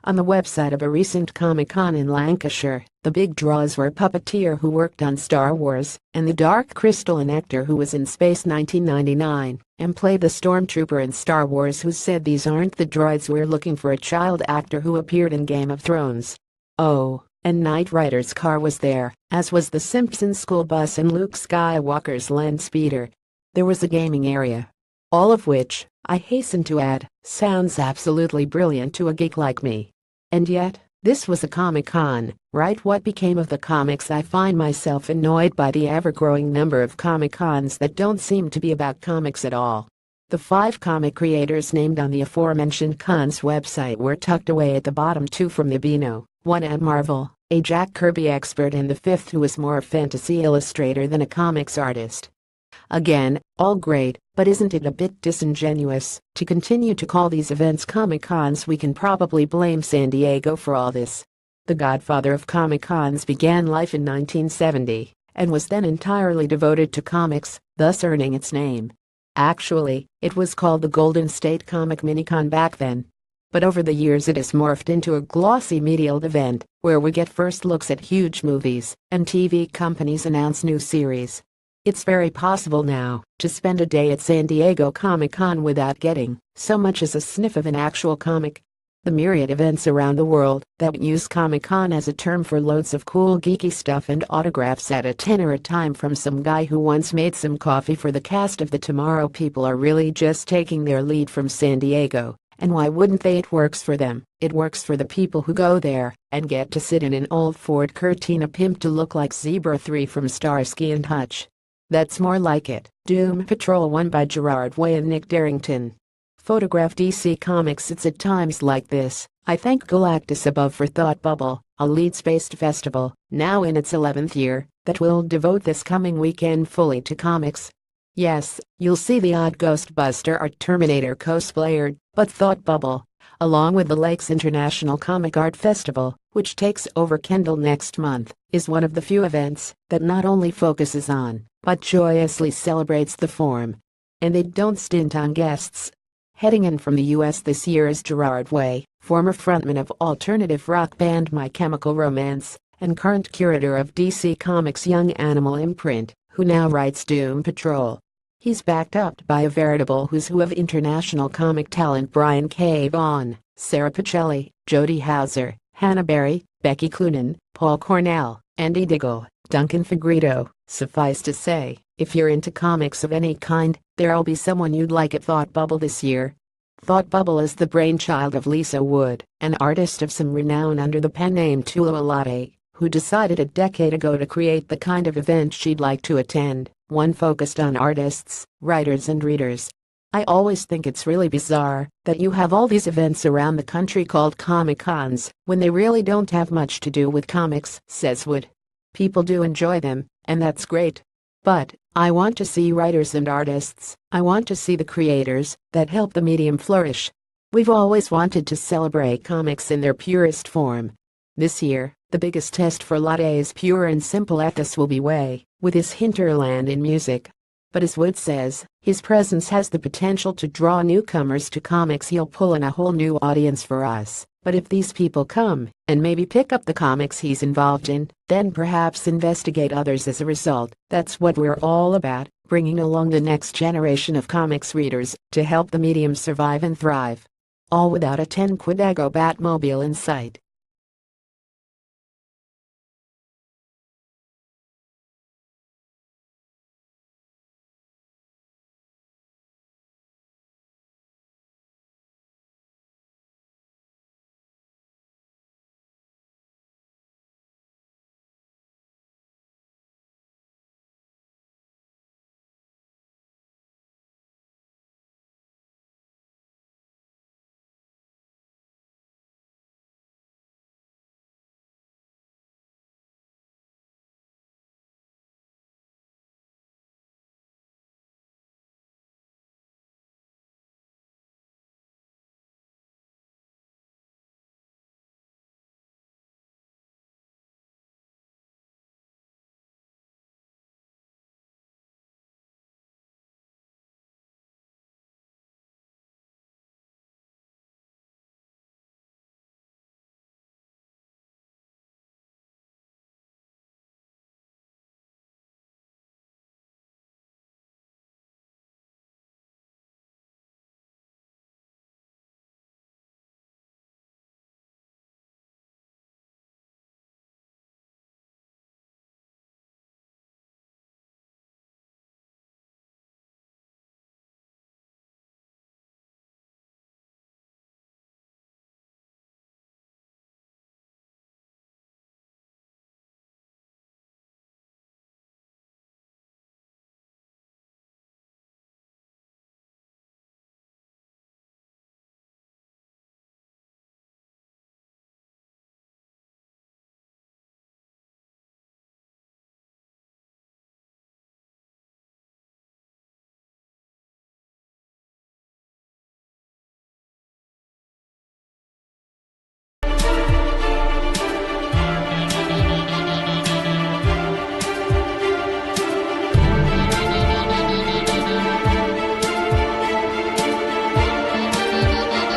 On the website of a recent Comic-Con in Lancashire, the big draws were a puppeteer who worked on Star Wars and the Dark Crystal, an actor who was in Space 1999 and played the Stormtrooper in Star Wars, who said these aren't the droids we're looking for, a child actor who appeared in Game of Thrones. Oh, and Knight Rider's car was there, as was the Simpsons school bus and Luke Skywalker's land speeder. There was a gaming area. All of which, I hasten to add, sounds absolutely brilliant to a geek like me. And yet, this was a Comic-Con, right? What became of the comics? I find myself annoyed by the ever-growing number of Comic-Cons that don't seem to be about comics at all. The 5 comic creators named on the aforementioned con's website were tucked away at the bottom, 2 from the Beano, 1 at Marvel, a Jack Kirby expert, and the 5th who was more a fantasy illustrator than a comics artist. Again, all great, but isn't it a bit disingenuous to continue to call these events Comic-Cons? We can probably blame San Diego for all this. The godfather of Comic-Cons began life in 1970 and was then entirely devoted to comics, thus earning its name. Actually, it was called the Golden State Comic Minicon back then. But over the years it has morphed into a glossy medial event where we get first looks at huge movies and TV companies announce new series. It's very possible now to spend a day at San Diego Comic-Con without getting so much as a sniff of an actual comic. The myriad events around the world that use Comic-Con as a term for loads of cool geeky stuff and autographs at a tenner a time from some guy who once made some coffee for the cast of The Tomorrow People are really just taking their lead from San Diego. And why wouldn't they? It works for them. It works for the people who go there and get to sit in an old Ford Cortina pimped to look like Zebra 3 from Starsky and Hutch. That's more like it. Doom Patrol 1 by Gerard Way and Nick Darrington. Photograph DC Comics. It's at times like this I thank Galactus above for Thought Bubble, a Leeds-based festival, now in its 11th year, that will devote this coming weekend fully to comics. Yes, you'll see the odd Ghostbuster or Terminator cosplayer, but Thought Bubble, along with the Lakes International Comic Art Festival, which takes over Kendall next month, is one of the few events that not only focuses on, but joyously celebrates the form. And they don't stint on guests. Heading in from the US this year is Gerard Way, former frontman of alternative rock band My Chemical Romance, and current curator of DC Comics' Young Animal imprint, who now writes Doom Patrol. He's backed up by a veritable who's who of international comic talent: Brian K. Vaughan, Sarah Pichelli, Jody Houser, Hannah Berry, Becky Cloonan, Paul Cornell, Andy Diggle, Duncan Fegredo. Suffice to say, if you're into comics of any kind, there'll be someone you'd like at Thought Bubble this year. Thought Bubble is the brainchild of Lisa Wood, an artist of some renown under the pen name Tula Alate, who decided a decade ago to create the kind of event she'd like to attend, one focused on artists, writers and readers. I always think it's really bizarre that you have all these events around the country called Comic-Cons when they really don't have much to do with comics, says Wood. People do enjoy them, and that's great. But I want to see writers and artists. I want to see the creators that help the medium flourish. We've always wanted to celebrate comics in their purest form. This year, the biggest test for Latte's pure and simple ethos will be Way, with his hinterland in music. But as Wood says, his presence has the potential to draw newcomers to comics. He'll pull in a whole new audience for us. But if these people come and maybe pick up the comics he's involved in, then perhaps investigate others as a result. That's what we're all about, bringing along the next generation of comics readers to help the medium survive and thrive. All without a 10 Quidego Batmobile in sight.